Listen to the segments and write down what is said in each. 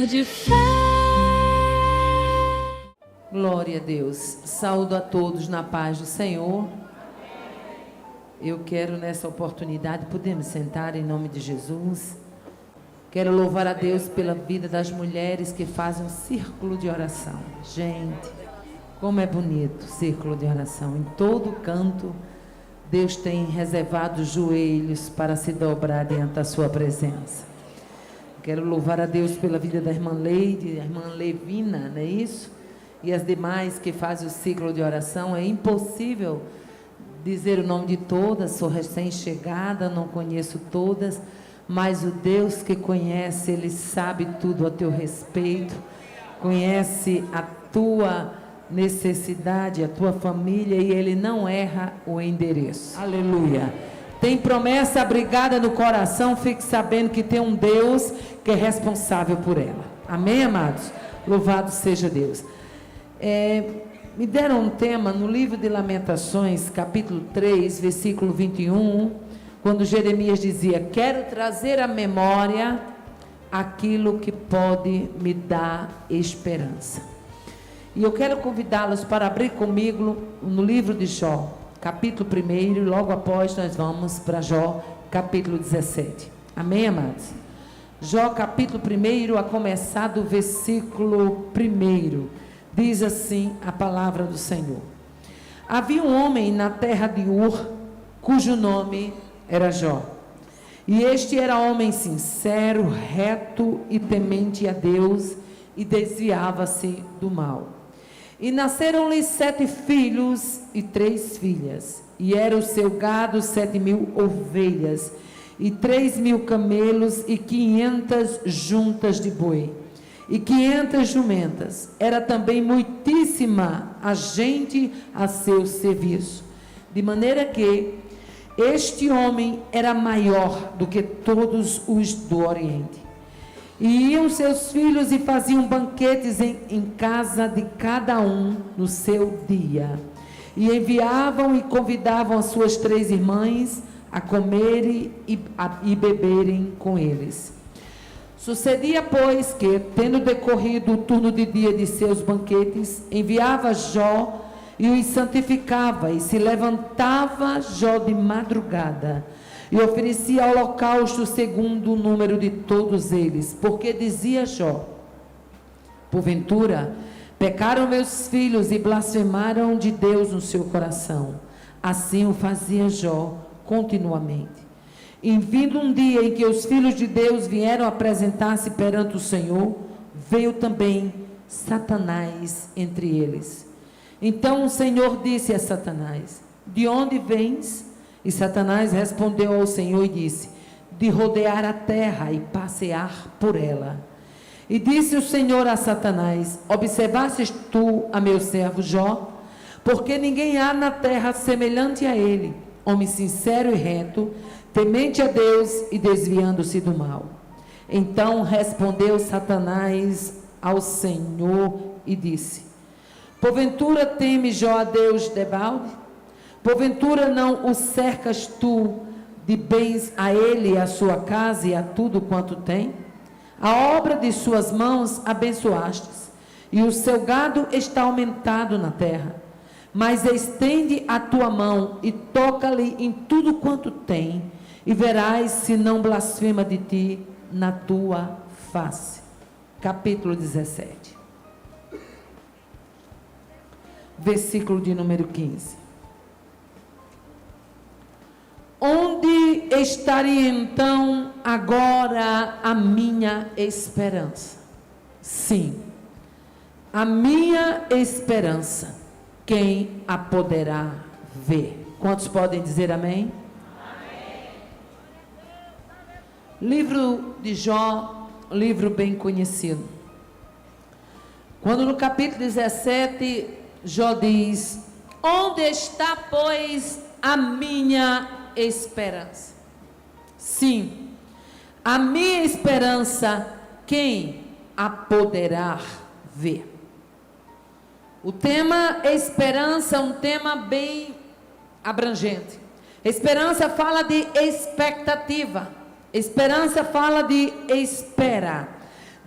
de fé. Glória a Deus. Saúdo a todos na paz do Senhor. Eu quero nessa oportunidade, podemos sentar em nome de Jesus. Quero louvar a Deus pela vida das mulheres que fazem um círculo de oração. Gente, como é bonito o círculo de oração. Em todo canto, Deus tem reservado joelhos para se dobrar diante da sua presença. Quero louvar a Deus pela vida da irmã Leide, a irmã Levina, não é isso? E as demais que fazem o ciclo de oração. É impossível dizer o nome de todas, sou recém-chegada, não conheço todas, mas o Deus que conhece, Ele sabe tudo a teu respeito, conhece a tua necessidade, a tua família, e Ele não erra o endereço. Aleluia. Tem promessa abrigada no coração, fique sabendo que tem um Deus que é responsável por ela. Amém, amados? Louvado seja Deus. Me deram um tema no livro de Lamentações, capítulo 3, versículo 21, quando Jeremias dizia: quero trazer à memória aquilo que pode me dar esperança. E eu quero convidá-los para abrir comigo no livro de Jó, capítulo 1, logo após nós vamos para Jó, capítulo 17. Amém, amados? Jó, capítulo 1, a começar do versículo 1. Diz assim a palavra do Senhor: havia um homem na terra de Ur, cujo nome era Jó. E este era homem sincero, reto e temente a Deus, e desviava-se do mal. E nasceram-lhe 7 filhos e 3 filhas. E era o seu gado 7.000 ovelhas, e 3.000 camelos, e 500 juntas de boi, e 500 jumentas. Era também muitíssima a gente a seu serviço, de maneira que este homem era maior do que todos os do Oriente. E iam seus filhos e faziam banquetes em casa de cada um no seu dia, e enviavam e convidavam as suas 3 irmãs a comerem e beberem com eles. Sucedia, pois, que, tendo decorrido o turno de dia de seus banquetes, enviava Jó e os santificava, e se levantava Jó de madrugada, e oferecia holocausto segundo o número de todos eles, porque dizia Jó: porventura, pecaram meus filhos e blasfemaram de Deus no seu coração. Assim o fazia Jó continuamente. E vindo um dia em que os filhos de Deus vieram apresentar-se perante o Senhor, veio também Satanás entre eles. Então o Senhor disse a Satanás: de onde vens? E Satanás respondeu ao Senhor e disse: de rodear a terra e passear por ela. E disse o Senhor a Satanás: observastes tu a meu servo Jó? Porque ninguém há na terra semelhante a ele, homem sincero e reto, temente a Deus e desviando-se do mal. Então respondeu Satanás ao Senhor e disse: porventura teme Jó a Deus debalde? Porventura não o cercas tu de bens a ele e a sua casa e a tudo quanto tem? A obra de suas mãos abençoastes, e o seu gado está aumentado na terra. Mas estende a tua mão e toca-lhe em tudo quanto tem, e verás se não blasfema de ti na tua face. Capítulo 17. Versículo de número 15. Onde estaria então agora a minha esperança? Sim, a minha esperança, quem a poderá ver? Quantos podem dizer amém? Amém. Livro de Jó, livro bem conhecido. Quando no capítulo 17, Jó diz: onde está, pois, a minha esperança? Sim, a minha esperança, quem a poderá ver? O tema esperança é um tema bem abrangente. Esperança fala de expectativa. Esperança fala de espera.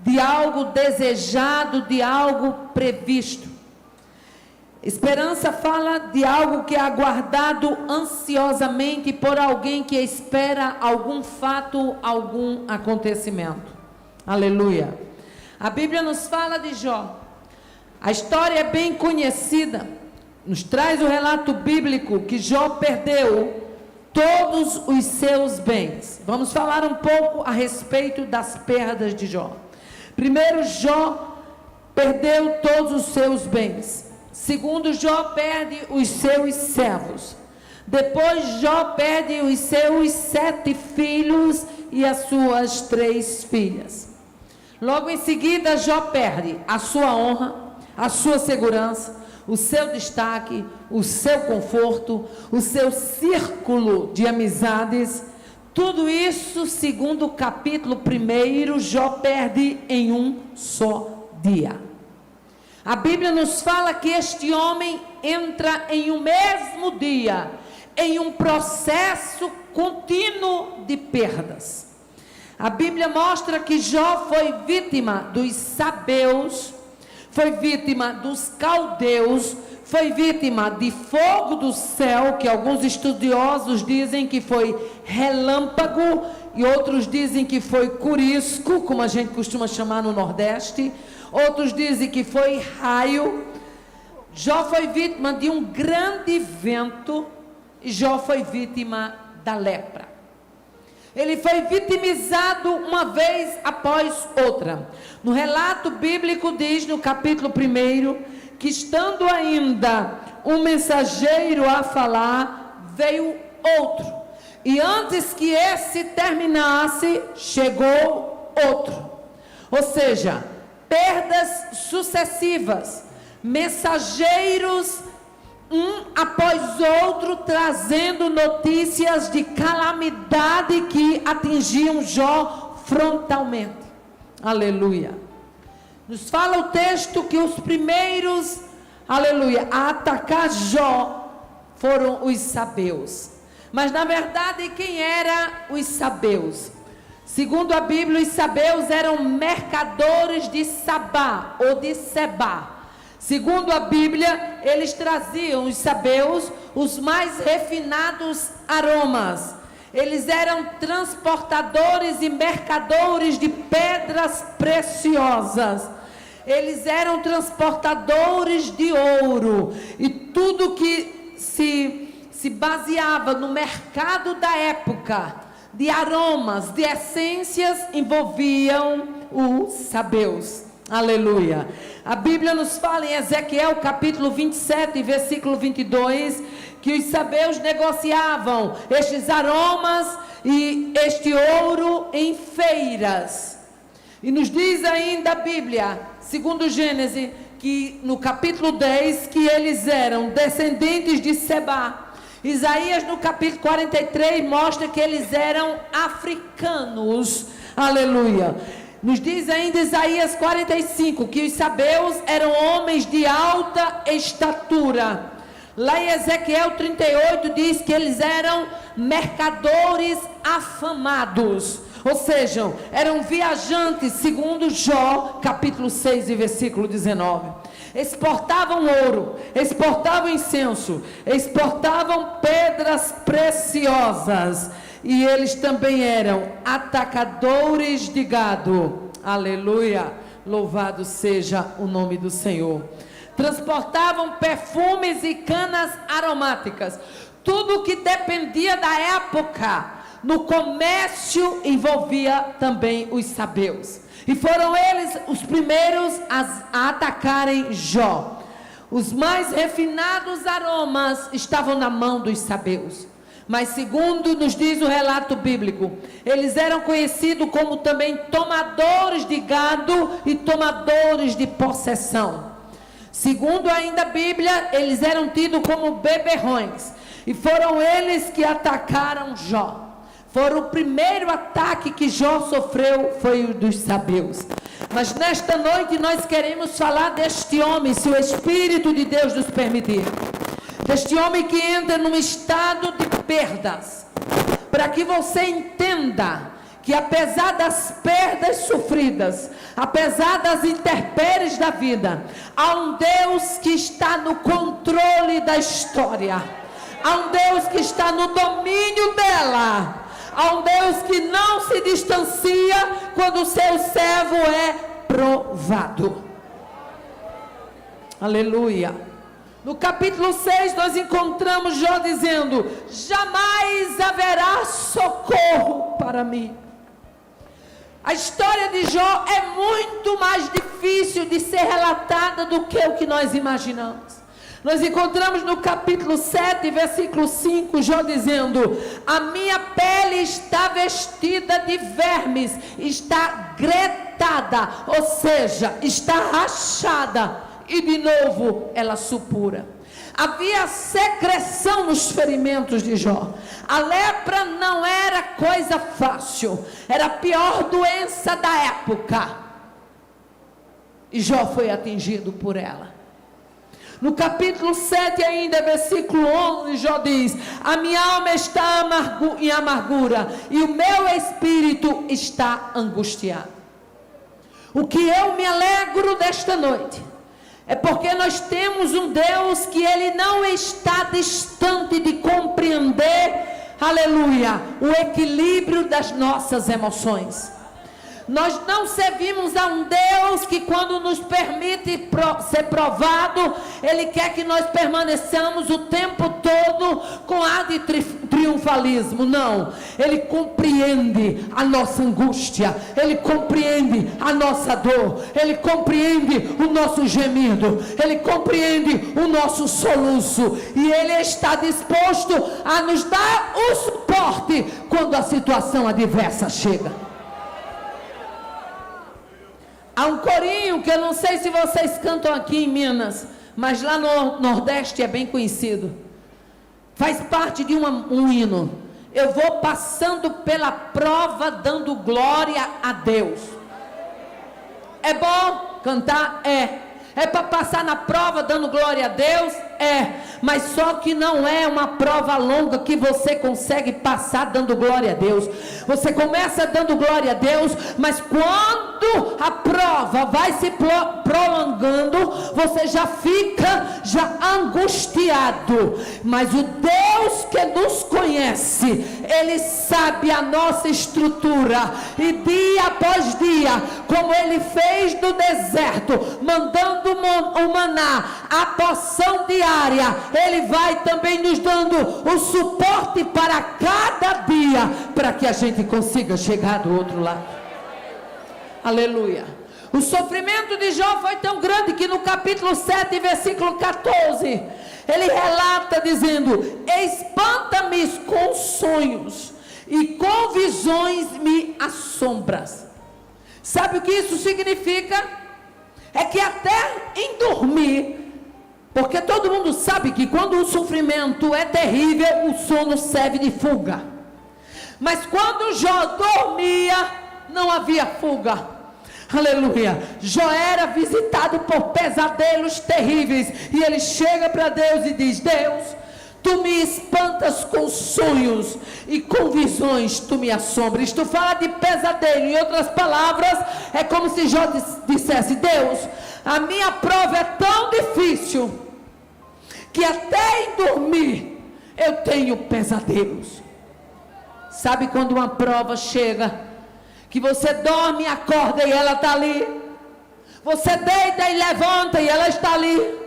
de algo desejado, de algo previsto. Esperança fala de algo que é aguardado ansiosamente por alguém que espera algum fato, algum acontecimento. Aleluia. A Bíblia nos fala de Jó. A história é bem conhecida. Nos traz o relato bíblico que Jó perdeu todos os seus bens. Vamos falar um pouco a respeito das perdas de Jó. Primeiro, Jó perdeu todos os seus bens. Segundo, Jó perde os seus servos. Depois, Jó perde os seus 7 filhos e as suas 3 filhas. Logo em seguida, Jó perde a sua honra, a sua segurança, o seu destaque, o seu conforto, o seu círculo de amizades. Tudo isso, segundo o capítulo 1, Jó perde em um só dia. A Bíblia nos fala que este homem entra em um mesmo dia, em um processo contínuo de perdas. A Bíblia mostra que Jó foi vítima dos sabeus, foi vítima dos caldeus, foi vítima de fogo do céu, que alguns estudiosos dizem que foi relâmpago, e outros dizem que foi curisco, como a gente costuma chamar no Nordeste. Outros dizem que foi raio. Jó foi vítima de um grande vento, e Jó foi vítima da lepra. Ele foi vitimizado uma vez após outra. No relato bíblico diz, no capítulo 1, que estando ainda um mensageiro a falar, veio outro. E antes que esse terminasse, chegou outro. Ou seja, perdas sucessivas, mensageiros um após outro trazendo notícias de calamidade que atingiam Jó frontalmente. Aleluia. Nos fala o texto que os primeiros, aleluia, a atacar Jó foram os sabeus. Mas na verdade quem eram os sabeus? Segundo a Bíblia, os sabeus eram mercadores de Sabá ou de Sebá. Segundo a Bíblia, eles traziam, os sabeus, os mais refinados aromas. Eles eram transportadores e mercadores de pedras preciosas. Eles eram transportadores de ouro. E tudo que se baseava no mercado da época, de aromas, de essências, envolviam os sabeus. Aleluia. A Bíblia nos fala em Ezequiel capítulo 27, versículo 22, que os sabeus negociavam estes aromas e este ouro em feiras. E nos diz ainda a Bíblia, segundo Gênesis, que no capítulo 10, que eles eram descendentes de Sebá. Isaías no capítulo 43 mostra que eles eram africanos. Aleluia. Nos diz ainda Isaías 45 que os sabeus eram homens de alta estatura. Lá em Ezequiel 38 diz que eles eram mercadores afamados. Ou seja, eram viajantes, segundo Jó, capítulo 6 e versículo 19. Exportavam ouro, exportavam incenso, exportavam pedras preciosas. E eles também eram atacadores de gado. Aleluia, louvado seja o nome do Senhor. Transportavam perfumes e canas aromáticas. Tudo que dependia da época, no comércio, envolvia também os sabeus. E foram eles os primeiros a atacarem Jó. Os mais refinados aromas estavam na mão dos sabeus. Mas segundo nos diz o relato bíblico, eles eram conhecidos como também tomadores de gado e tomadores de possessão. Segundo ainda a Bíblia, eles eram tidos como beberrões. E foram eles que atacaram Jó. Foram o primeiro ataque que Jó sofreu, foi o dos sabeus. Mas nesta noite nós queremos falar deste homem, se o Espírito de Deus nos permitir. Deste homem que entra num estado de perdas, para que você entenda que apesar das perdas sofridas, apesar das intempéries da vida, há um Deus que está no controle da história, há um Deus que está no domínio dela, há um Deus que não se distancia quando o seu servo é provado. Aleluia. No capítulo 6 nós encontramos Jó dizendo: jamais haverá socorro para mim. A história de Jó é muito mais difícil de ser relatada do que o que nós imaginamos. Nós encontramos no capítulo 7, versículo 5, Jó dizendo: a minha pele está vestida de vermes, está gretada, ou seja, está rachada, e de novo ela supura. Havia secreção nos ferimentos de Jó. A lepra não era coisa fácil, era a pior doença da época, e Jó foi atingido por ela. No capítulo 7 ainda, versículo 11, Jó diz: a minha alma está em amargura, e o meu espírito está angustiado. O que eu me alegro desta noite é porque nós temos um Deus que Ele não está distante de compreender, aleluia, o equilíbrio das nossas emoções. Nós não servimos a um Deus que quando nos permite ser provado, Ele quer que nós permaneçamos o tempo todo com ar de triunfalismo. Não, Ele compreende a nossa angústia, Ele compreende a nossa dor, Ele compreende o nosso gemido, Ele compreende o nosso soluço, e Ele está disposto a nos dar o suporte quando a situação adversa chega. Há um corinho que eu não sei se vocês cantam aqui em Minas, mas lá no Nordeste é bem conhecido. Faz parte de um hino. Eu vou passando pela prova dando glória a Deus. É bom cantar? É. É para passar na prova dando glória a Deus? É. Mas só que não é uma prova longa que você consegue passar dando glória a Deus. Você começa dando glória a Deus, mas quando a prova vai se prolongando, você já fica angustiado. Mas o Deus que nos conhece, Ele sabe a nossa estrutura, e dia após dia, como Ele fez no deserto, mandando o maná, a porção diária, Ele vai também nos dando o suporte para cada dia, para que a gente consiga chegar do outro lado. Aleluia. O sofrimento de Jó foi tão grande que no capítulo 7, versículo 14, ele relata dizendo: espanta-me com sonhos, e com visões me assombras. Sabe o que isso significa? É que até em dormir, porque todo mundo sabe que quando o sofrimento é terrível, o sono serve de fuga. Mas quando Jó dormia, não havia fuga. Aleluia. Jó era visitado por pesadelos terríveis, e ele chega para Deus e diz: Deus, tu me espantas com sonhos, e com visões tu me assombras. Tu fala de pesadelo, em outras palavras, é como se Jó dissesse: Deus, a minha prova é tão difícil, que até em dormir, eu tenho pesadelos. Sabe quando uma prova chega, que você dorme e acorda e ela está ali, você deita e levanta e ela está ali,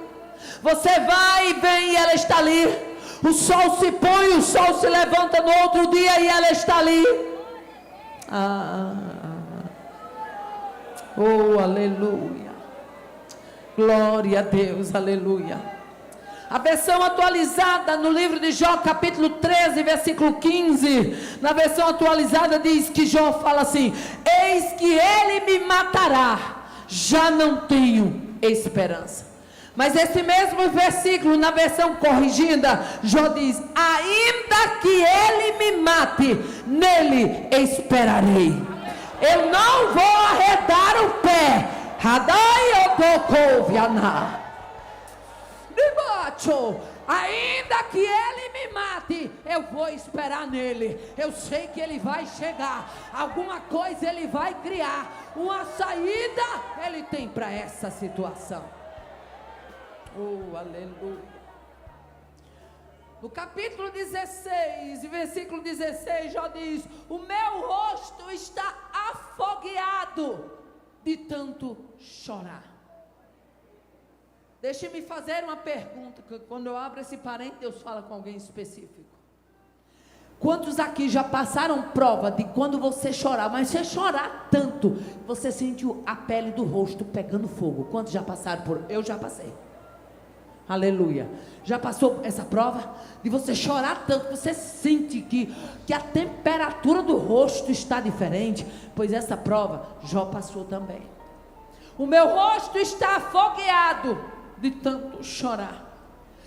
você vai e vem e ela está ali, o sol se põe, o sol se levanta no outro dia e ela está ali. Oh, aleluia, glória a Deus, aleluia. A versão atualizada no livro de Jó, capítulo 13, versículo 15, na versão atualizada diz que Jó fala assim: eis que ele me matará, já não tenho esperança. Mas esse mesmo versículo, na versão corrigida, Jó diz: ainda que ele me mate, nele esperarei. Eu não vou arredar o pé. Ainda que ele me mate, eu vou esperar nele. Eu sei que ele vai chegar. Alguma coisa ele vai criar. Uma saída ele tem para essa situação. Oh, aleluia. No capítulo 16, versículo 16, já diz: o meu rosto está afogueado de tanto chorar. Deixe-me fazer uma pergunta, que quando eu abro esse parênteses, Deus fala com alguém específico. Quantos aqui já passaram prova de quando você chorar, mas você chorar tanto, você sentiu a pele do rosto pegando fogo? Quantos já passaram por? Eu já passei. Aleluia. Já passou essa prova? De você chorar tanto, você sente que a temperatura do rosto está diferente? Pois essa prova, Jó passou também. O meu rosto está afogueado de tanto chorar.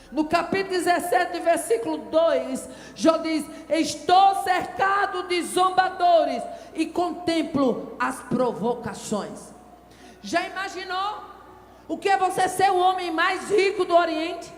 No capítulo 17, versículo 2, Jó diz: estou cercado de zombadores e contemplo as provocações. Já imaginou o que é você ser o homem mais rico do Oriente?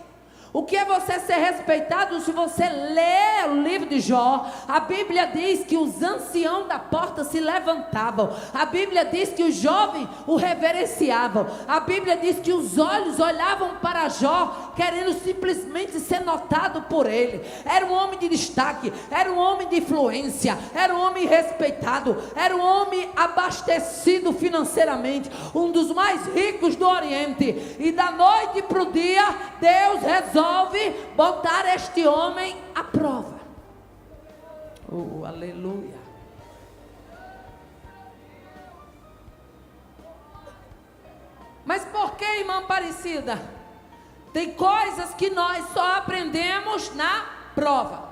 O que é você ser respeitado? Se você lê o livro de Jó, a Bíblia diz que os anciãos da porta se levantavam. A Bíblia diz que os jovens o reverenciavam. A Bíblia diz que os olhos olhavam para Jó, querendo simplesmente ser notado por ele. Era um homem de destaque, era um homem de influência, era um homem respeitado, era um homem abastecido financeiramente, um dos mais ricos do Oriente. E da noite para o dia, Deus resolve botar este homem à prova. Oh, aleluia. Mas por que, irmã Aparecida? Tem coisas que nós só aprendemos na prova.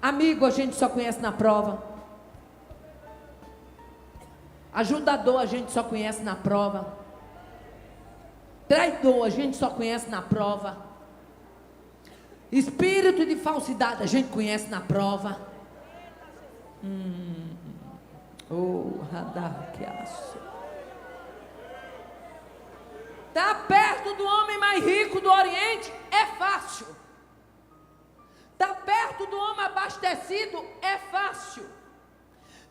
Amigo a gente só conhece na prova. Ajudador a gente só conhece na prova. Traidor a gente só conhece na prova. Espírito de falsidade a gente conhece na prova. Está perto do homem mais rico do Oriente é fácil. Está perto do homem abastecido é fácil.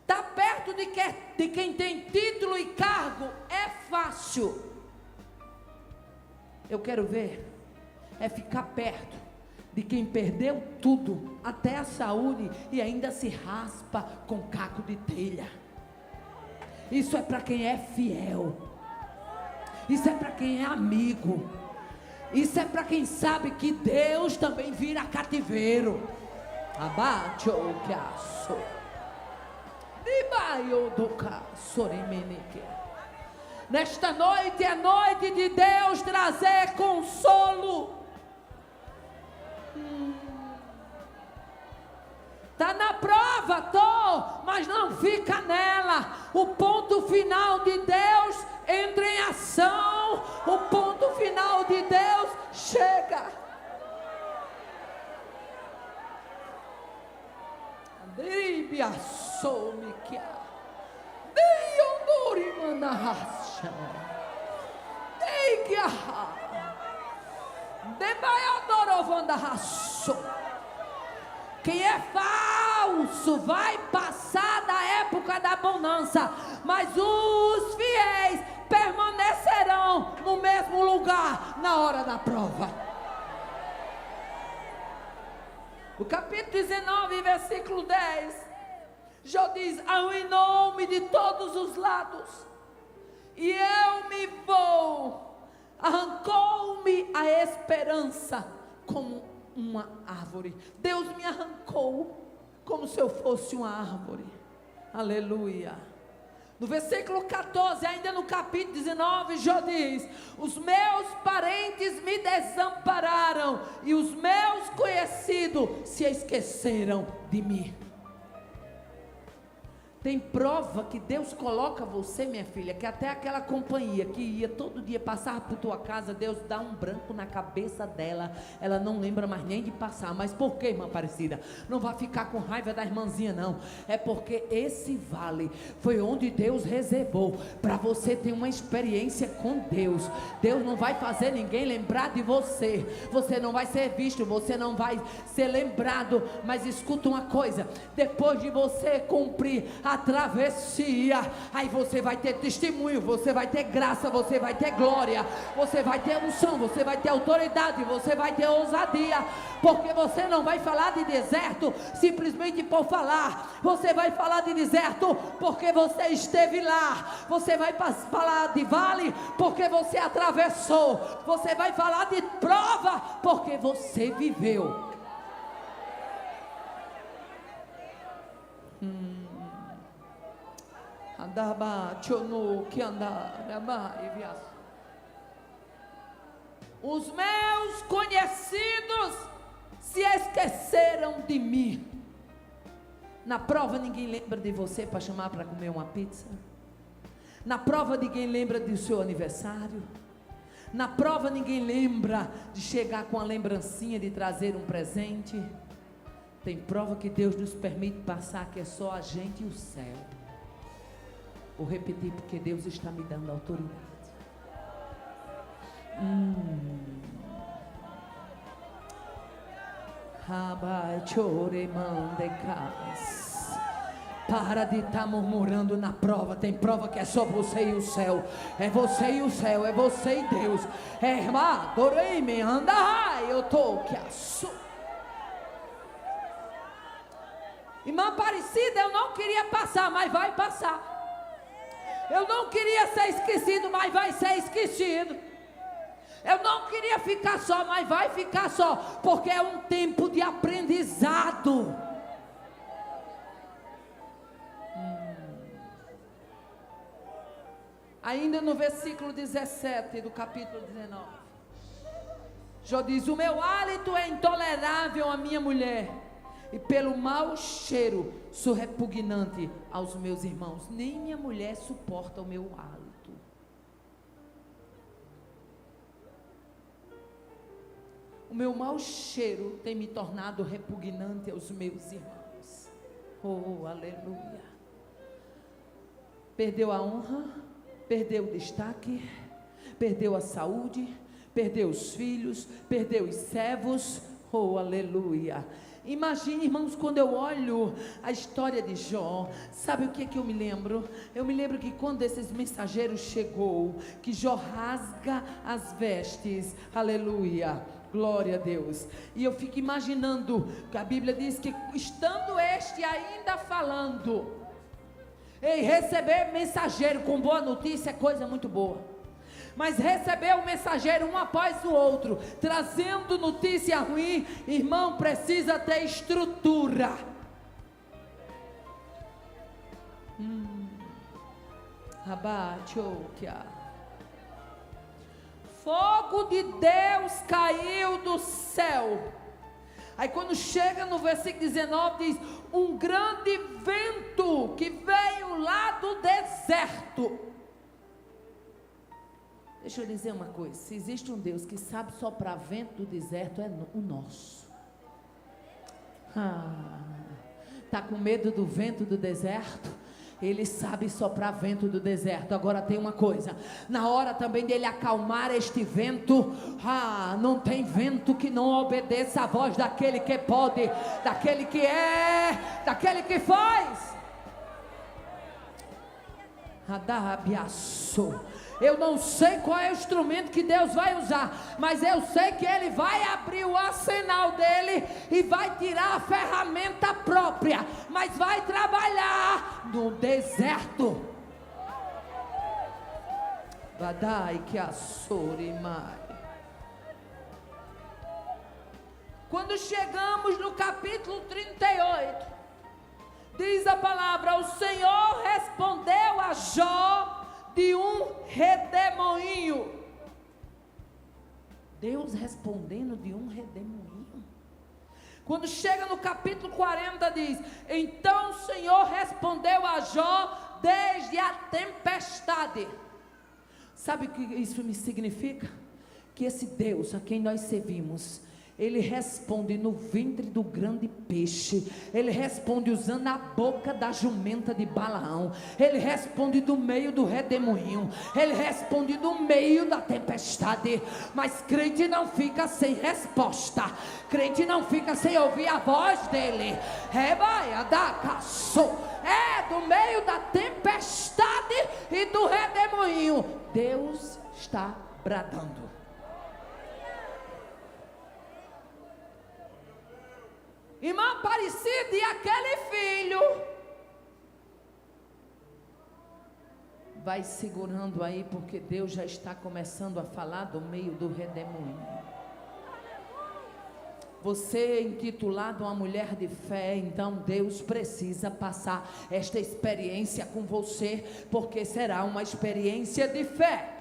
Está perto de quem tem título e cargo é fácil. Eu quero ver é ficar perto de quem perdeu tudo, até a saúde, e ainda se raspa com caco de telha. Isso é para quem é fiel. Isso é para quem é amigo. Isso é para quem sabe que Deus também vira cativeiro. Abate o caço. Dibaio do caço remeneke. Nesta noite é noite de Deus trazer consolo. Está na prova, mas não fica nela. O ponto final de Deus entra em ação. O ponto final de Deus chega. Dribia somikia. Quem é falso vai passar da época da bonança, mas os fiéis permanecerão no mesmo lugar na hora da prova. O capítulo 19, versículo 10, Jó diz: arruinou-me de todos os lados, e eu me vou, arrancou-me a esperança como uma árvore. Deus me arrancou como se eu fosse uma árvore. Aleluia. No versículo 14, ainda no capítulo 19, Jó diz: os meus parentes me desampararam, e os meus conhecidos se esqueceram de mim. Tem prova que Deus coloca você, minha filha, que até aquela companhia que ia todo dia passar por tua casa, Deus dá um branco na cabeça dela, ela não lembra mais nem de passar. Mas por que, irmã Aparecida? Não vai ficar com raiva da irmãzinha, não. É porque esse vale foi onde Deus reservou para você ter uma experiência com Deus. Deus não vai fazer ninguém lembrar de você. Você não vai ser visto, você não vai ser lembrado. Mas escuta uma coisa: depois de você cumprir a travessia, aí você vai ter testemunho, você vai ter graça, você vai ter glória, você vai ter unção, você vai ter autoridade, você vai ter ousadia, porque você não vai falar de deserto simplesmente por falar, você vai falar de deserto porque você esteve lá, você vai falar de vale porque você atravessou, você vai falar de prova porque você viveu. Os meus conhecidos se esqueceram de mim. Na prova ninguém lembra de você para chamar para comer uma pizza. Na prova ninguém lembra do seu aniversário. Na prova ninguém lembra de chegar com a lembrancinha de trazer um presente. Tem prova que Deus nos permite passar, que é só a gente e o céu. Vou repetir porque Deus está me dando autoridade. Para de estar murmurando na prova. Tem prova que é só você e o céu. É você e o céu, é você e Deus. É irmã, adorei me anda, eu tô que assunto. Irmã Aparecida, eu não queria passar, mas vai passar. Eu não queria ser esquecido, mas vai ser esquecido. Eu não queria ficar só, mas vai ficar só, porque é um tempo de aprendizado. Ainda no versículo 17 do capítulo 19, Jó diz: o meu hálito é intolerável à minha mulher, e pelo mau cheiro sou repugnante aos meus irmãos. Nem minha mulher suporta o meu hálito. O meu mau cheiro tem me tornado repugnante aos meus irmãos. Oh, aleluia. Perdeu a honra, perdeu o destaque, perdeu a saúde, perdeu os filhos, perdeu os servos. Oh, aleluia. Imagine, irmãos, quando eu olho a história de Jó, sabe o que é que eu me lembro? Eu me lembro que quando esses mensageiros chegou, que Jó rasga as vestes, aleluia, glória a Deus, e eu fico imaginando, que a Bíblia diz que estando este ainda falando, e receber mensageiro com boa notícia é coisa muito boa. Mas receber o mensageiro um após o outro, trazendo notícia ruim, irmão, precisa ter estrutura. Fogo de Deus caiu do céu. Aí quando chega no versículo 19 diz: um grande vento que veio lá do deserto. Deixa eu dizer uma coisa: se existe um Deus que sabe soprar vento do deserto, é o nosso. Tá com medo do vento do deserto? Ele sabe soprar vento do deserto. Agora tem uma coisa: na hora também dele acalmar este vento, não tem vento que não obedeça a voz daquele que pode, daquele que é, daquele que faz. Eu não sei qual é o instrumento que Deus vai usar, mas eu sei que Ele vai abrir o arsenal dele e vai tirar a ferramenta própria, mas vai trabalhar no deserto. Vadai que assorimai. Quando chegamos no capítulo 38, diz a palavra: o Senhor respondeu a Jó de um redemoinho. Deus respondendo de um redemoinho. Quando chega no capítulo 40 diz: então o Senhor respondeu a Jó desde a tempestade. Sabe o que isso me significa? Que esse Deus a quem nós servimos, Ele responde no ventre do grande peixe, Ele responde usando a boca da jumenta de Balaão, Ele responde do meio do redemoinho, Ele responde do meio da tempestade. Mas crente não fica sem resposta, crente não fica sem ouvir a voz dEle. Do meio da tempestade e do redemoinho, Deus está bradando. Irmã Aparecida, e aquele filho? Vai segurando aí, porque Deus já está começando a falar do meio do redemoinho. Você é intitulado uma mulher de fé, então Deus precisa passar esta experiência com você, porque será uma experiência de fé.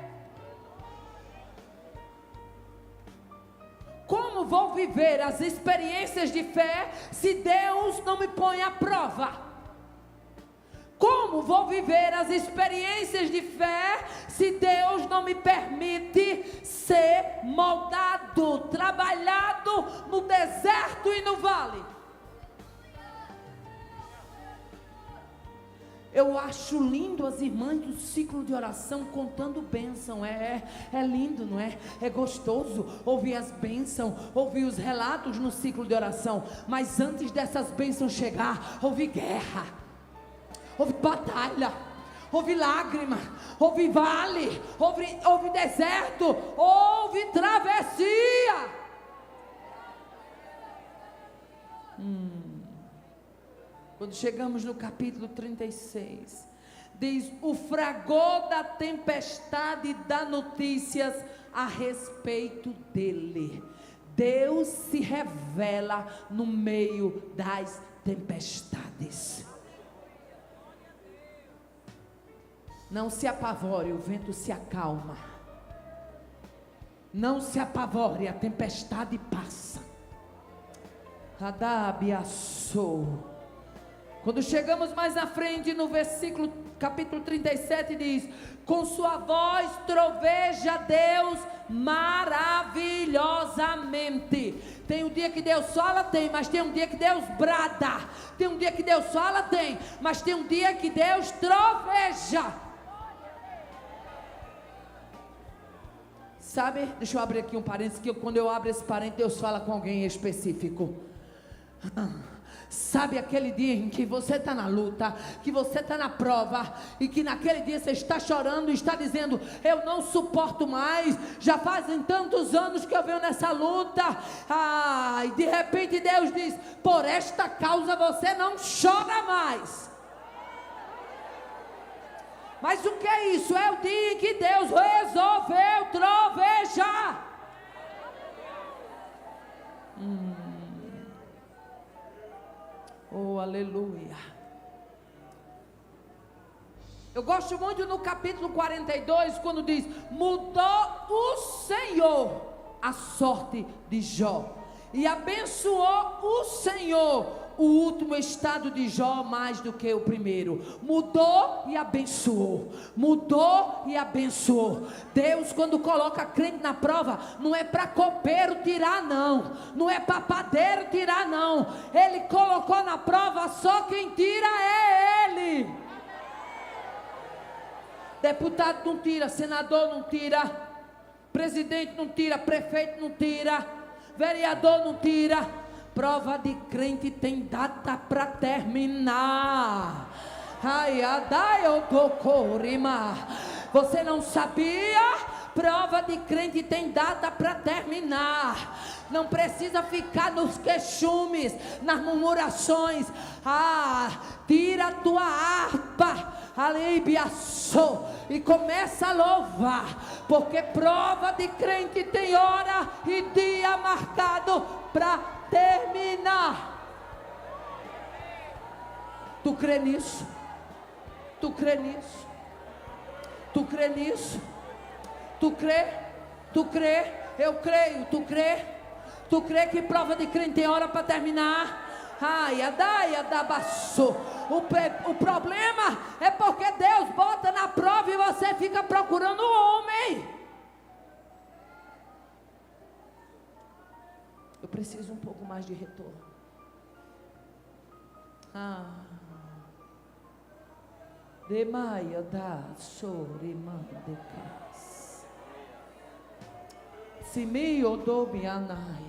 Como vou viver as experiências de fé se Deus não me põe à prova? Como vou viver as experiências de fé se Deus não me permite ser moldado, trabalhado no deserto e no vale? Eu acho lindo as irmãs do ciclo de oração contando bênção. É lindo, não é? É gostoso ouvir as bênçãos, ouvir os relatos no ciclo de oração. Mas antes dessas bênçãos chegar, houve guerra, houve batalha, houve lágrima, houve vale, houve deserto, houve travessia. Quando chegamos no capítulo 36, diz: o fragor da tempestade dá notícias a respeito dele. Deus se revela no meio das tempestades. Não se apavore, o vento se acalma. Não se apavore, a tempestade passa. Adabiaçou. Quando chegamos mais na frente, no versículo, capítulo 37, diz: com sua voz troveja Deus maravilhosamente. Tem um dia que Deus fala, tem, mas tem um dia que Deus brada. Tem um dia que Deus fala, tem, mas tem um dia que Deus troveja. Sabe, deixa eu abrir aqui um parênteses, que quando eu abro esse parênteses, Deus fala com alguém específico. Sabe aquele dia em que você está na luta, que você está na prova, e que naquele dia você está chorando e está dizendo: eu não suporto mais, já fazem tantos anos que eu venho nessa luta, e de repente Deus diz: por esta causa você não chora mais. Mas o que é isso? É o dia em que Deus resolveu trovejar. Oh, aleluia. Eu gosto muito no capítulo 42, quando diz: mudou o Senhor a sorte de Jó, e abençoou o Senhor o último estado de Jó mais do que o primeiro. Mudou e abençoou. Mudou e abençoou. Deus, quando coloca crente na prova, não é para copeiro tirar, não. Não é para padeiro tirar, não. Ele colocou na prova, só quem tira é Ele. Deputado não tira, senador não tira, presidente não tira, prefeito não tira, vereador não tira. Prova de crente tem data para terminar. Você não sabia? Prova de crente tem data para terminar. Não precisa ficar nos queixumes, nas murmurações. Tira a tua harpa, e começa a louvar, porque prova de crente tem hora e dia marcado para terminar. Tu crê nisso? Tu crê nisso? Tu crê nisso? Tu crê? Tu crê? Eu creio. Tu crê? Tu crê que prova de crente tem hora para terminar? Ai, adaia da baçô. O problema é porque Deus bota na prova e você fica procurando o homem. Eu preciso um pouco mais de retorno. Demaia da sorimandecas. Se me odobianai.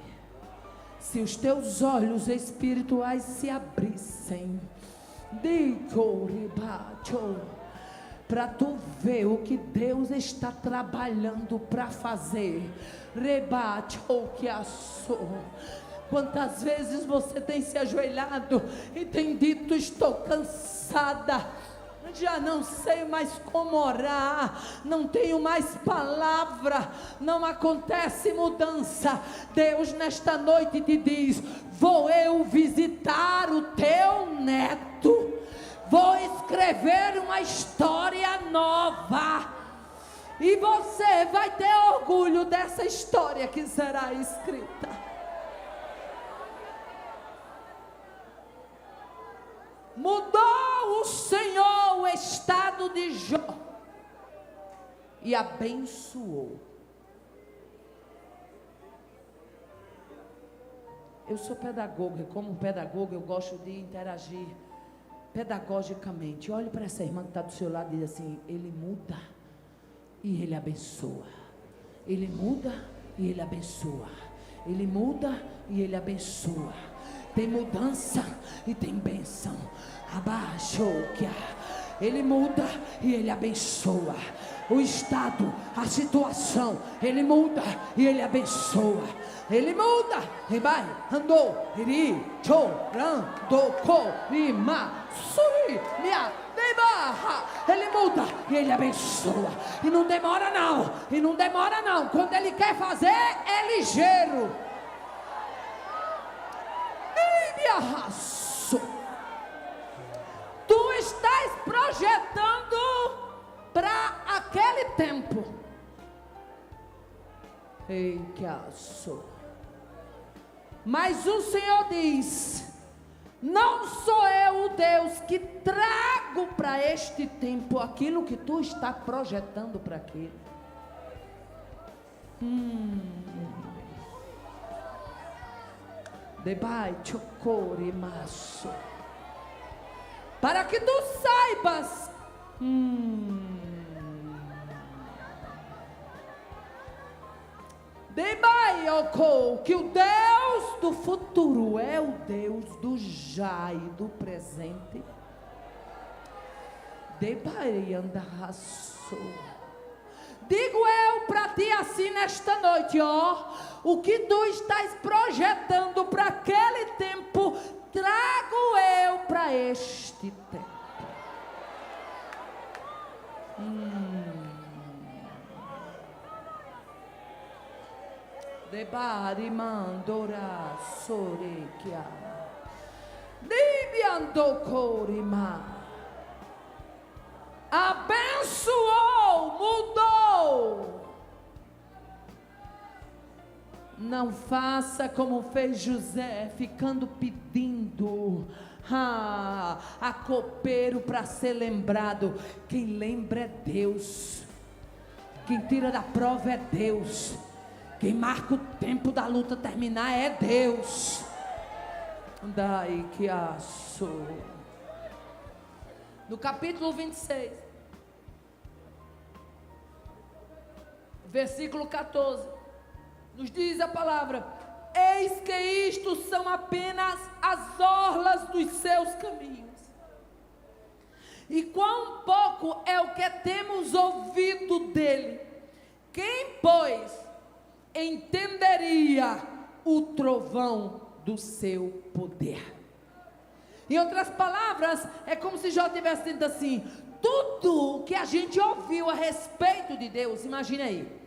Se os teus olhos espirituais se abrissem, para tu ver o que Deus está trabalhando para fazer. Rebate ou que assou. Quantas vezes você tem se ajoelhado e tem dito: estou cansada, já não sei mais como orar, não tenho mais palavra, não acontece mudança. Deus nesta noite te diz: vou eu visitar o teu neto, vou escrever uma história nova, e você vai ter orgulho dessa história que será escrita. Mudou o Senhor o estado de Jó e abençoou. Eu sou pedagoga, e como pedagoga eu gosto de interagir pedagogicamente. Olhe para essa irmã que está do seu lado e diz assim: ele muda e ele abençoa. Ele muda e ele abençoa. Ele muda e ele abençoa. Tem mudança e tem bênção. Abaixo que ele muda e ele abençoa. O estado, a situação, ele muda e ele abençoa. Ele muda. Rebai, andou, iri, choran, doko, rima, suri, mia, debarra. Ele muda e ele abençoa. E não demora não. E não demora não. Quando ele quer fazer, é ligeiro. Ei, me arraso. Tu estás projetando para aquele tempo. Ei, que aço. Mas o Senhor diz: não sou eu o Deus que trago para este tempo aquilo que tu está projetando para aquele. Debai chocore maço. Para que tu saibas. Que o Deus do futuro é o Deus do já e do presente. Digo eu para ti assim nesta noite, ó, o que tu estás projetando para aquele tempo, trago eu para este tempo. Debari mandora sorekia. Dibiando corima. Abençoou, mudou. Não faça como fez José, ficando pedindo a copeiro para ser lembrado. Quem lembra é Deus. Quem tira da prova é Deus. Quem marca o tempo da luta terminar é Deus. Daí que aço. No capítulo 26, versículo 14, nos diz a palavra: eis que isto são apenas as orlas dos seus caminhos, e quão pouco é o que temos ouvido dele. Quem, pois, entenderia o trovão do seu poder? Em outras palavras, é como se Jó estivesse dizendo assim: tudo que a gente ouviu a respeito de Deus, imagine aí,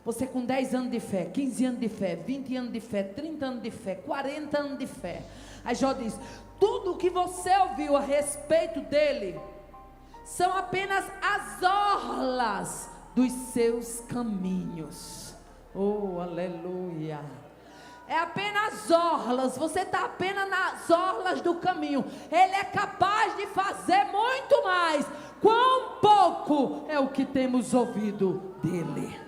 você com 10 anos de fé, 15 anos de fé, 20 anos de fé, 30 anos de fé, 40 anos de fé. Aí Jó diz: tudo que você ouviu a respeito dele são apenas as orlas dos seus caminhos. Oh, aleluia! é apenas orlas, você está apenas nas orlas do caminho. Ele é capaz de fazer muito mais. Quão pouco é o que temos ouvido dele.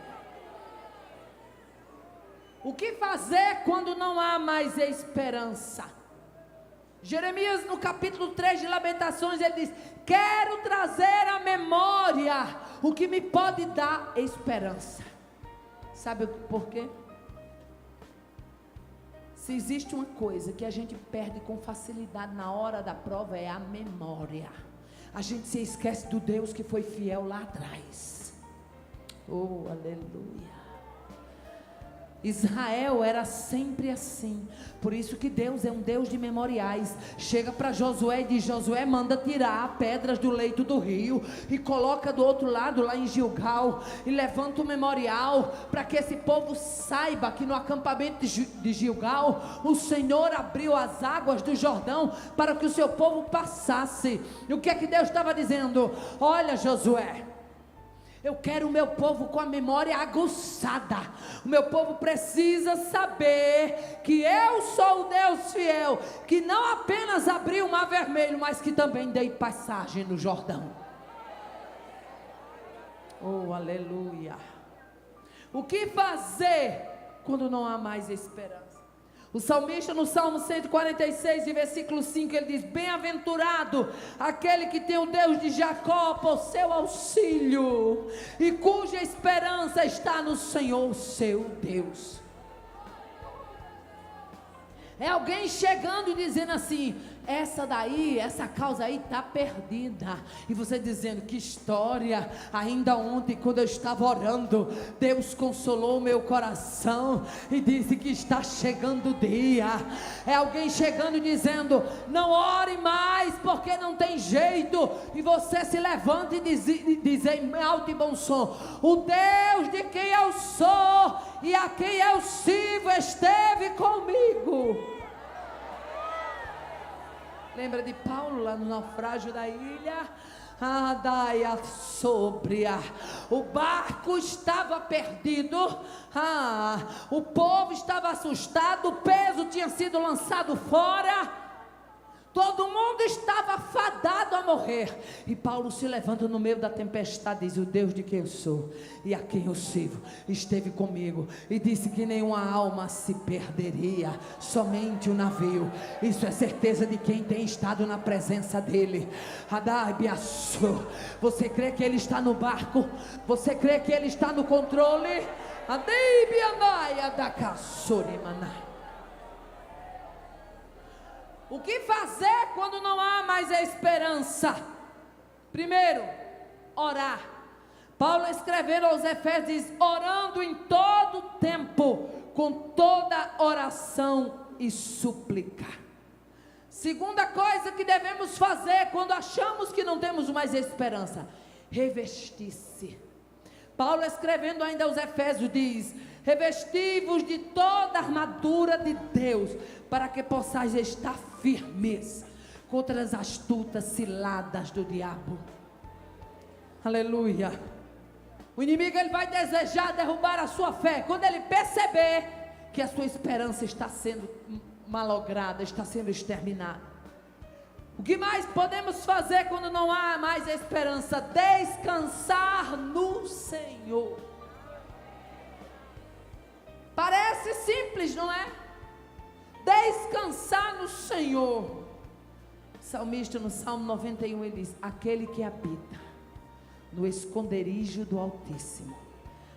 O que fazer quando não há mais esperança? Jeremias, no capítulo 3 de Lamentações, ele diz: quero trazer à memória o que me pode dar esperança. Sabe por quê? Se existe uma coisa que a gente perde com facilidade na hora da prova, é a memória. A gente se esquece do Deus que foi fiel lá atrás. Oh, aleluia. Israel era sempre assim. Por isso que Deus é um Deus de memoriais. Chega para Josué e diz: Josué, manda tirar pedras do leito do rio e coloca do outro lado, lá em Gilgal, e levanta o memorial, para que esse povo saiba que no acampamento de Gilgal, o Senhor abriu as águas do Jordão para que o seu povo passasse. E o que é que Deus estava dizendo? Olha, Josué, eu quero o meu povo com a memória aguçada. O meu povo precisa saber que eu sou o Deus fiel, que não apenas abri o mar vermelho, mas que também dei passagem no Jordão. Oh, aleluia. O que fazer quando não há mais esperança? O salmista, no Salmo 146, versículo 5, ele diz: bem-aventurado aquele que tem o Deus de Jacó por seu auxílio, e cuja esperança está no Senhor seu Deus. É alguém chegando e dizendo assim: essa causa aí está perdida. E você dizendo: que história, ainda ontem quando eu estava orando, Deus consolou o meu coração e disse que está chegando o dia. É alguém chegando e dizendo: não ore mais porque não tem jeito. E você se levanta e diz em alto e bom som: o Deus de quem eu sou e a quem eu sirvo esteve comigo. Lembra de Paulo lá no naufrágio da ilha? Daia sóbria. O barco estava perdido. O povo estava assustado. O peso tinha sido lançado fora. Todo mundo estava fadado a morrer. E Paulo se levanta no meio da tempestade e diz: o Deus de quem eu sou e a quem eu sirvo esteve comigo, e disse que nenhuma alma se perderia, somente o navio. Isso é certeza de quem tem estado na presença dele. Você crê que ele está no barco? Você crê que ele está no controle? O que fazer quando não há mais a esperança? Primeiro, orar. Paulo, escrevendo aos Efésios, diz: orando em todo tempo, com toda oração e súplica. Segunda coisa que devemos fazer quando achamos que não temos mais esperança: revestir-se. Paulo, escrevendo ainda aos Efésios, diz: revesti-vos de toda a armadura de Deus, para que possais estar firmes contra as astutas ciladas do diabo. Aleluia. O inimigo, ele vai desejar derrubar a sua fé quando ele perceber que a sua esperança está sendo malograda, está sendo exterminada. O que mais podemos fazer quando não há mais esperança? Descansar no Senhor. Parece simples, não é? Descansar no Senhor. O salmista, no Salmo 91, ele diz: aquele que habita no esconderijo do Altíssimo,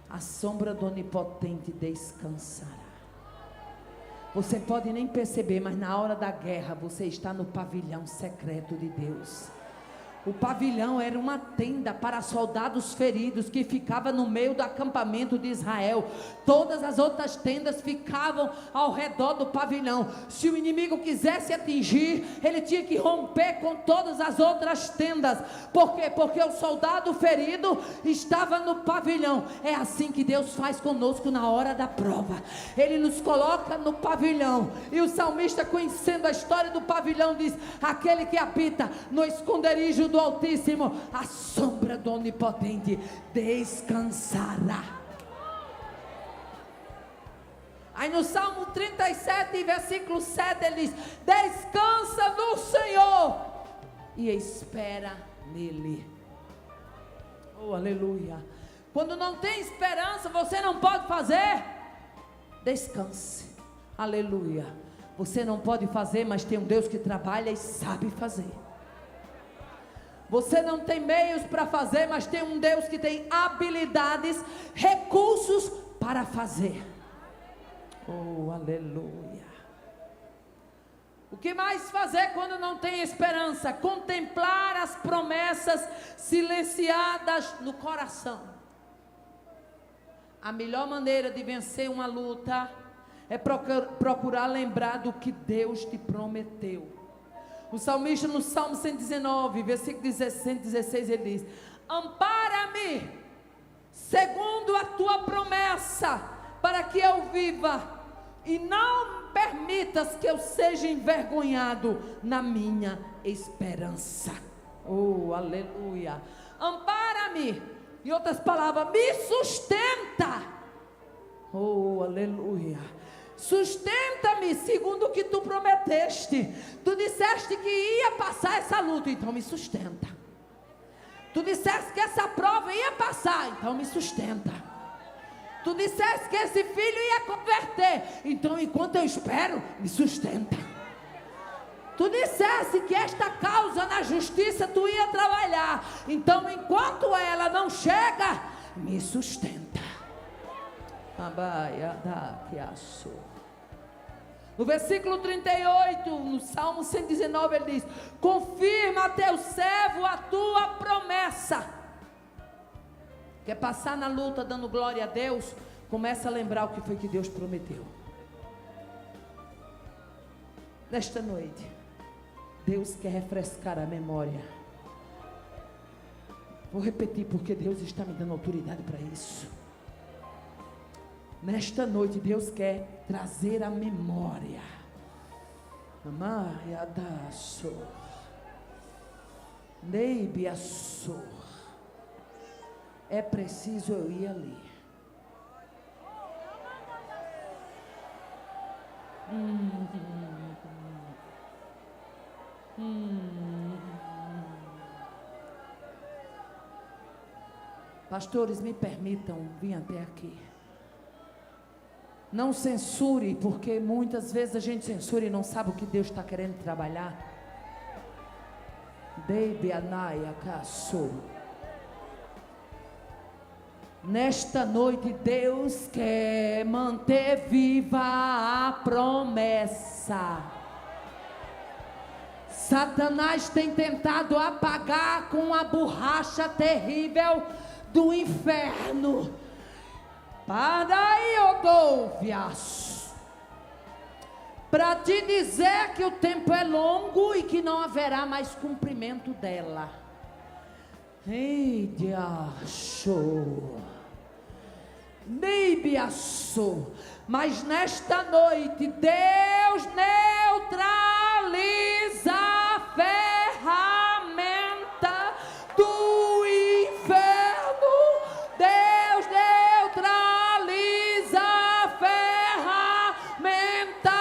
a sombra do Onipotente descansará. Você pode nem perceber, mas na hora da guerra você está no pavilhão secreto de Deus. O pavilhão era uma tenda para soldados feridos que ficava no meio do acampamento de Israel. Todas as outras tendas ficavam ao redor do pavilhão. Se o inimigo quisesse atingir, ele tinha que romper com todas as outras tendas. Por quê? Porque o soldado ferido estava no pavilhão. É assim que Deus faz conosco na hora da prova. Ele nos coloca no pavilhão. E o salmista, conhecendo a história do pavilhão, diz: aquele que habita no esconderijo do Altíssimo, a sombra do Onipotente descansará. Aí no Salmo 37, versículo 7, ele diz: descansa no Senhor e espera nele. Oh, aleluia. Quando não tem esperança, você não pode fazer? Descanse. Aleluia. Você não pode fazer, mas tem um Deus que trabalha e sabe fazer. Você não tem meios para fazer, mas tem um Deus que tem habilidades, recursos para fazer. Oh, aleluia. O que mais fazer quando não tem esperança? Contemplar as promessas silenciadas no coração. A melhor maneira de vencer uma luta é procurar lembrar do que Deus te prometeu. O salmista no Salmo 119, versículo 116, ele diz: ampara-me segundo a tua promessa, para que eu viva, e não permitas que eu seja envergonhado na minha esperança. Oh, aleluia. Ampara-me, em outras palavras, me sustenta. Oh, aleluia. Sustenta-me segundo o que tu prometeste. Tu disseste que ia passar essa luta, então me sustenta. Tu disseste que essa prova ia passar, então me sustenta. Tu disseste que esse filho ia converter, então enquanto eu espero, me sustenta. Tu disseste que esta causa na justiça tu ia trabalhar, então enquanto ela não chega, me sustenta. No versículo 38, no Salmo 119, ele diz: confirma a teu servo a tua promessa. Quer passar na luta dando glória a Deus? Começa a lembrar o que foi que Deus prometeu. Nesta noite, Deus quer refrescar a memória. Vou repetir porque Deus está me dando autoridade para isso. Nesta noite, Deus quer trazer a memória. Amaiadaço. Neibiaço. É preciso eu ir ali. Pastores, me permitam vir até aqui. Não censure, porque muitas vezes a gente censura e não sabe o que Deus está querendo trabalhar. Nesta noite Deus quer manter viva a promessa. Satanás tem tentado apagar com a borracha terrível do inferno. Para te dizer que o tempo é longo e que não haverá mais cumprimento dela. Mas nesta noite Deus neutraliza a ferramenta do inferno. Deus neutraliza a ferramenta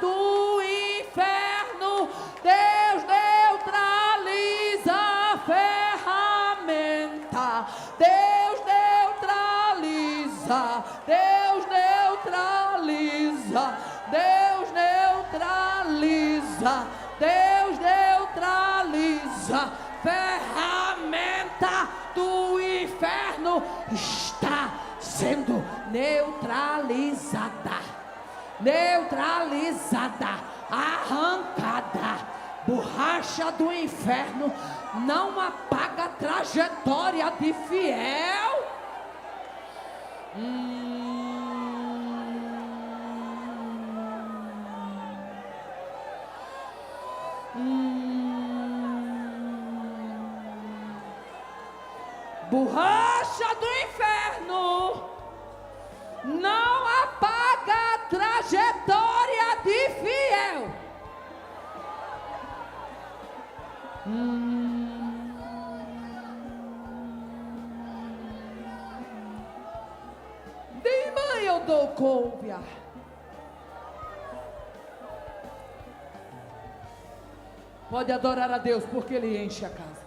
do inferno. Deus neutraliza a ferramenta. Deus neutraliza. Deus neutraliza. Deus neutraliza. Deus neutraliza. Ferramenta do inferno está sendo neutralizada. Neutralizada. Arrancada. Borracha do inferno não apaga a trajetória de fiel. Borracha do inferno não apaga a trajetória de fiel. De mãe eu dou cópia. Pode adorar a Deus, porque Ele enche a casa.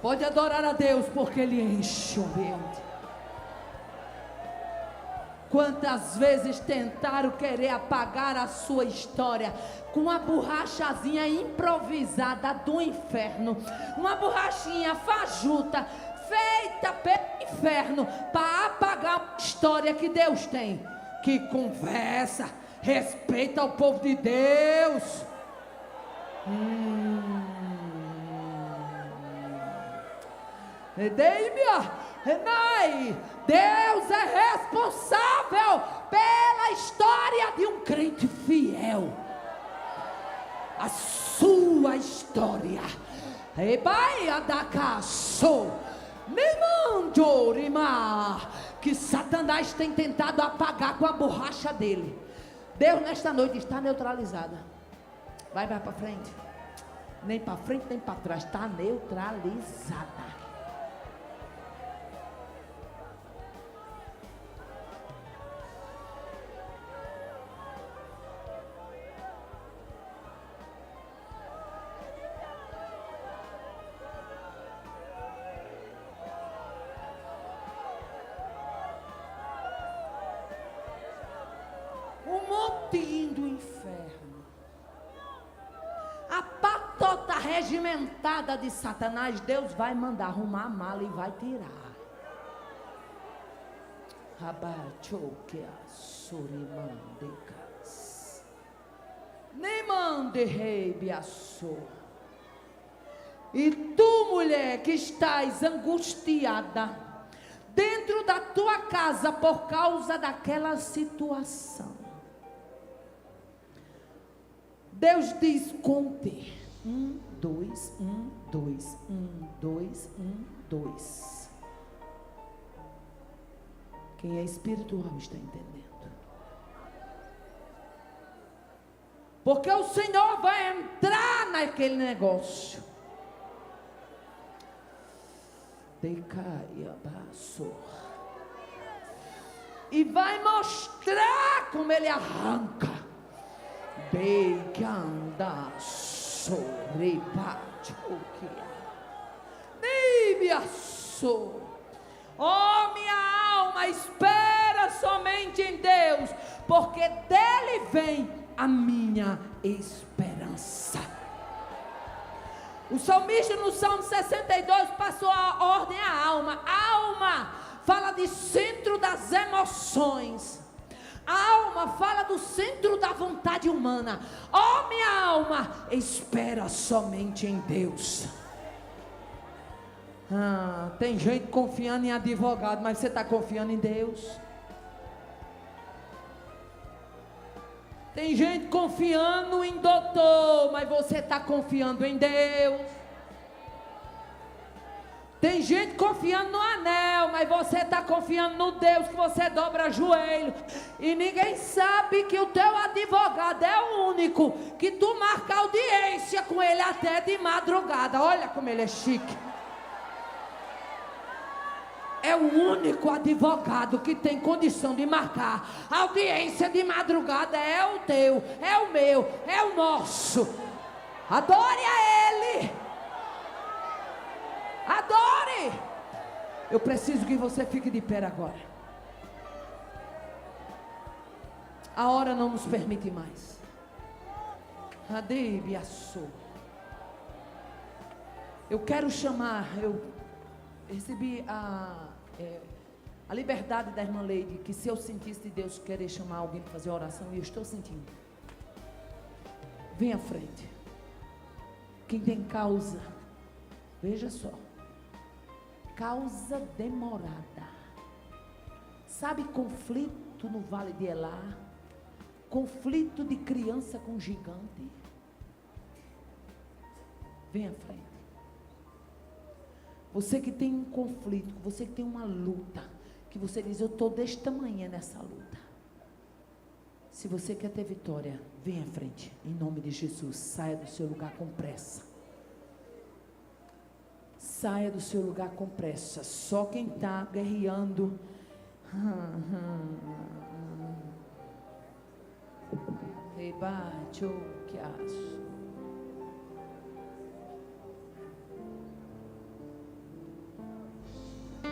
Pode adorar a Deus, porque Ele enche o ambiente. Quantas vezes tentaram querer apagar a sua história com uma borrachazinha improvisada do inferno, uma borrachinha fajuta, feita pelo inferno, para apagar a história que Deus tem. Que conversa, respeita o povo de Deus. Deus é responsável pela história de um crente fiel. A sua história. Que Satanás tem tentado apagar com a borracha dele. Deus nesta noite está neutralizada. Vai para frente. Nem para frente nem para trás. Está neutralizada. O motim do inferno, a patota regimentada de Satanás, Deus vai mandar arrumar a mala e vai tirar. Nem mande rei biaçou. E tu, mulher, que estás angustiada dentro da tua casa por causa daquela situação, Deus diz: conte. 1, 2, 1, 2, 1, 2, 1, 2. Quem é espiritual está entendendo. Porque o Senhor vai entrar naquele negócio. E vai mostrar como Ele arranca. Oh, minha alma, espera somente em Deus, porque dele vem a minha esperança. O salmista no Salmo 62 passou a ordem à alma. A alma fala de centro das emoções. A alma fala do centro da vontade humana. Oh, minha alma, espera somente em Deus. Tem gente confiando em advogado, mas você está confiando em Deus? Tem gente confiando em doutor, mas você está confiando em Deus? Tem gente confiando no anel, mas você está confiando no Deus que você dobra joelho. E ninguém sabe que o teu advogado é o único que tu marca audiência com ele até de madrugada. Olha como ele é chique. É o único advogado que tem condição de marcar audiência de madrugada. É o teu, é o meu, é o nosso. Adore a Ele. Adore. Eu preciso que você fique de pé agora. A hora não nos permite mais. Eu quero chamar. Eu recebi a liberdade da irmã Leide, que se eu sentisse de Deus querer chamar alguém para fazer oração, e eu estou sentindo. Vem à frente. Quem tem causa, veja só. Causa demorada. Sabe conflito no Vale de Elá? Conflito de criança com gigante. Vem à frente. Você que tem um conflito, você que tem uma luta, que você diz: eu estou deste tamanho nessa luta. Se você quer ter vitória, vem à frente, em nome de Jesus. Saia do seu lugar com pressa. Saia do seu lugar com pressa. Só quem está guerreando.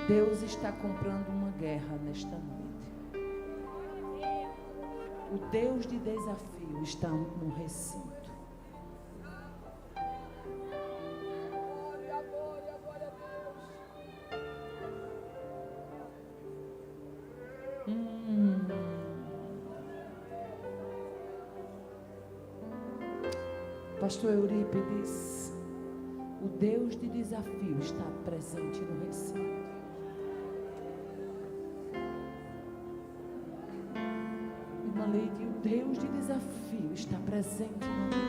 Deus está comprando uma guerra nesta noite. O Deus de desafio está no recinto. Pastor Eurípides, o Deus de desafio está presente no recinto. Irmã Leide, o Deus de desafio está presente no recinto.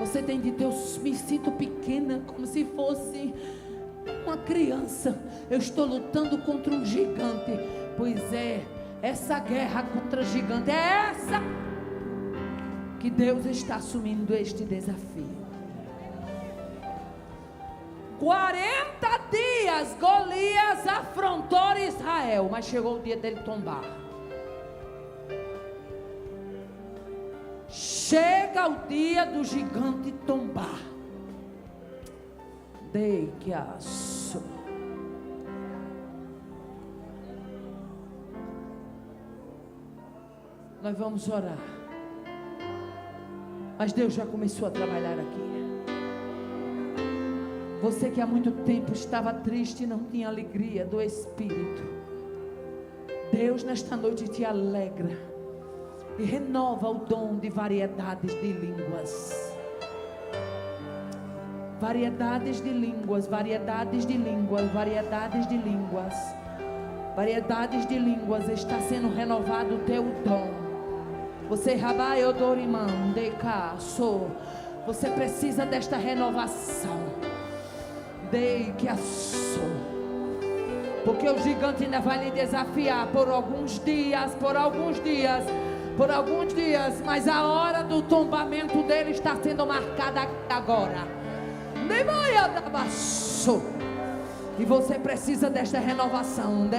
Você tem dito, eu me sinto pequena, como se fosse uma criança. Eu estou lutando contra um gigante. Pois é, essa guerra contra o gigante é essa que Deus está assumindo este desafio. 40 dias Golias afrontou Israel, mas chegou o dia dele tombar. Chega o dia do gigante tombar. Dei que aço. Nós vamos orar. Mas Deus já começou a trabalhar aqui. Você que há muito tempo estava triste e não tinha alegria do Espírito, Deus nesta noite te alegra e renova o dom de variedades de línguas. Variedades de línguas, variedades de línguas, variedades de línguas. Variedades de línguas, está sendo renovado o teu dom. Você você precisa desta renovação. Dei que assou. Porque o gigante ainda vai lhe desafiar por alguns dias, mas a hora do tombamento dele está sendo marcada agora. E você precisa desta renovação,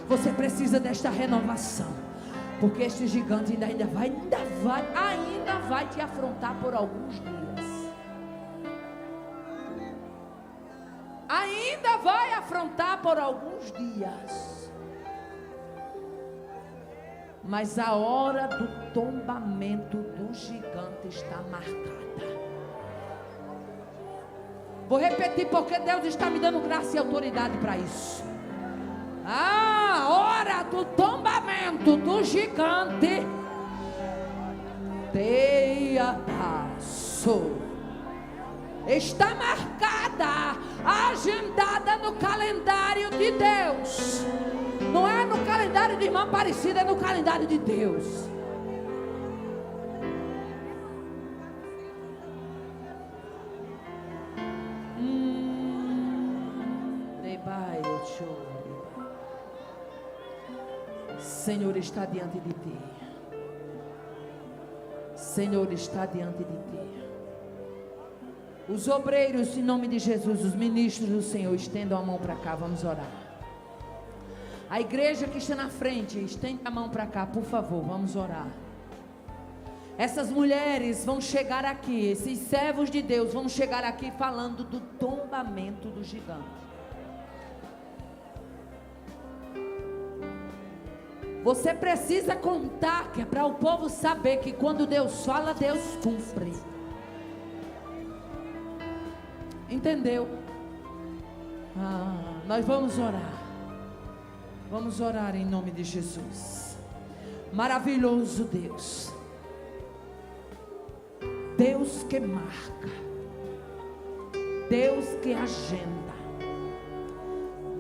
Você precisa desta renovação, porque este gigante ainda vai te afrontar por alguns dias. Ainda vai afrontar por alguns dias. Mas a hora do tombamento do gigante está marcada. Vou repetir porque Deus está me dando graça e autoridade para isso. A hora do tombamento do gigante está marcada, agendada no calendário de Deus. Não é no calendário de irmã Aparecida, é no calendário de Deus. Senhor está diante de ti. Senhor está diante de ti. Os obreiros, em nome de Jesus, os ministros do Senhor, estendam a mão para cá, vamos orar. A igreja que está na frente, estende a mão para cá, por favor, vamos orar. Essas mulheres vão chegar aqui, esses servos de Deus vão chegar aqui falando do tombamento do gigante. Você precisa contar, que é para o povo saber que quando Deus fala, Deus cumpre. Entendeu? Nós vamos orar. Vamos orar em nome de Jesus. Maravilhoso Deus. Deus que marca. Deus que agenda.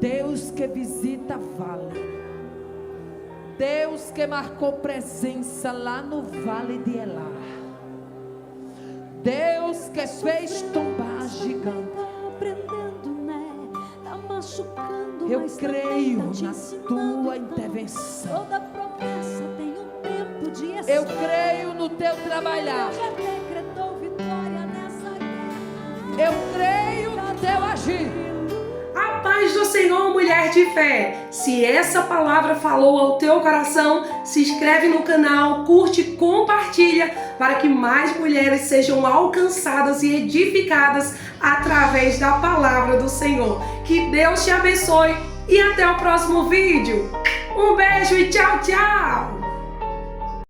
Deus que visita vale. Deus que marcou presença lá no vale de Elá. Deus que fez tombar gigante. Eu creio na tua intervenção. Toda promessa tem um tempo de Eu creio no teu trabalhar. Eu já decretei Eu creio no teu agir. A paz do Senhor, mulher de fé. Se essa palavra falou ao teu coração, se inscreve no canal, curte e compartilha para que mais mulheres sejam alcançadas e edificadas através da palavra do Senhor. Que Deus te abençoe e até o próximo vídeo. Um beijo e tchau, tchau!